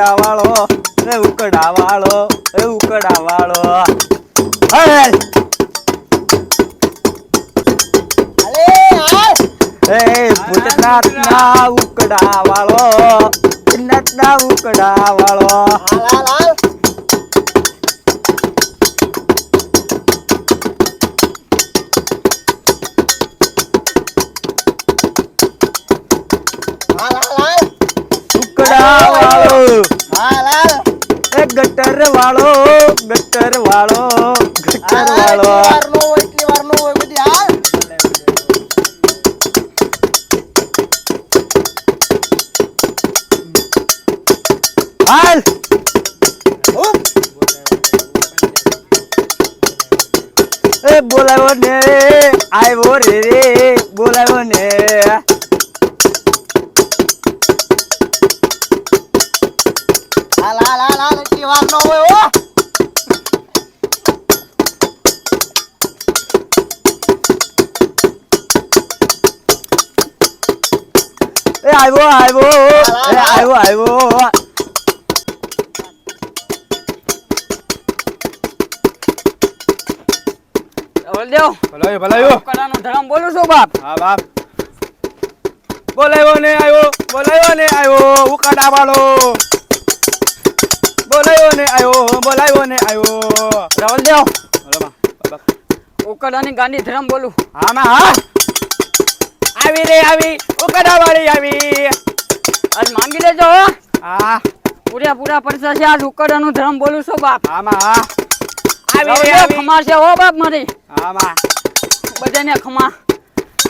ઉકડા વાળો એ ઉકડા વાળો એ ઉકડા વાળો હાલ એ ભૂતનાથના ઉકડા વાળો ભૂતનાથના ઉકડા વાળો ગટર વાળો ગટર વાળો ગટર વાળો એટલી વાર નો હોય બધી હાલ હાલ એ બોલાવો ને આવ્યો રે રે બોલાવો ને હાલ હાલ હાલ હાલ એટલી વાર નો હોય ઓ એ આવ્યો આવ્યો એ આવ્યો આવ્યો ભલાયો ભલાયો કલાનો ધર્મ બોલું છું બાપ. હા બાપ બોલાયો ને આવ્યો ઉકડા વાળો બોલાયો ને આવ્યો રાવલ દેવ બોલો માં બાપ ઉકડાની ગાંડી ધર્મ બોલું. હા માં હા આવી રે આવી ઉકડા વાળી આવી આજ માંગી લેજો હો. હા પૂરા પરસા છે આજ ઉકડાનું ધર્મ બોલું છું બાપ. હા માં હા આવી રે રાવલ દેવ આવી ખમા છે હો બાપ મારી. હા માં બધાને ખમા.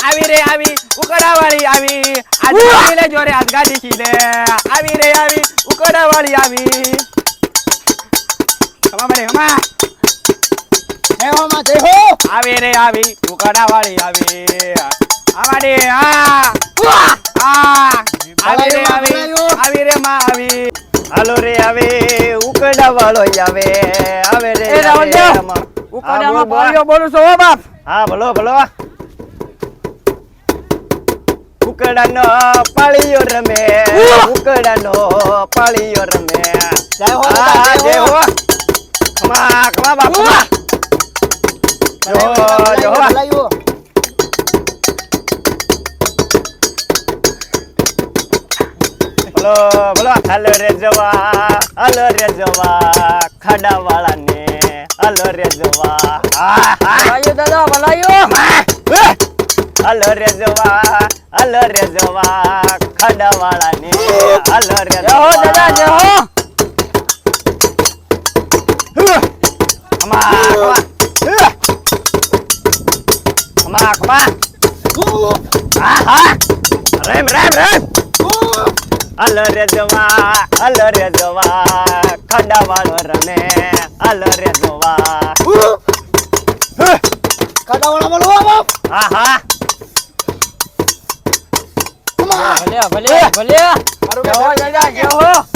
આવી રે આવી ઉકડા વાળી આવી આજ ગાડી લે જોરે આજ ગાડી કી લે આવી રે આવી ઉકડા વાળી આવી ખમા મારી ખમા જય હો માં જય હો આવી રે આવી ઉકડા વાળી આવી અમારી હા આવી રે માં આવી હાલો રે આવે ઉકડા વાળો આવે આવે રે એ રાવલ દેવ ઉકડાનો પાળિયો બોલું છું હો બાપ. હા ભલો ભલો ઉકડાનો પાળિયો રમે ઉકડાનો પાળિયો રમે જય હો હા જય હો ખમા ખમા બાપ ખમા જો જો ભલાયો બોલો બોલો હાલો રે જવા ખાડા વાળાને હાલો રે જવા હા હા ભલાયો દાદા ભલાયો. હાલો રે જવા ખાડા વાળાને હાલો રે જય હો દાદા જય હો. ખમા ખમા હા હા રેમ રેમ રેમ હાલો રે જવા ખાડા વાળો રમે હાલો રે જવા કડાવાળા બોલો બાપ હા હા ભલે ભલે ભલે. જય હો દાદા જય હો.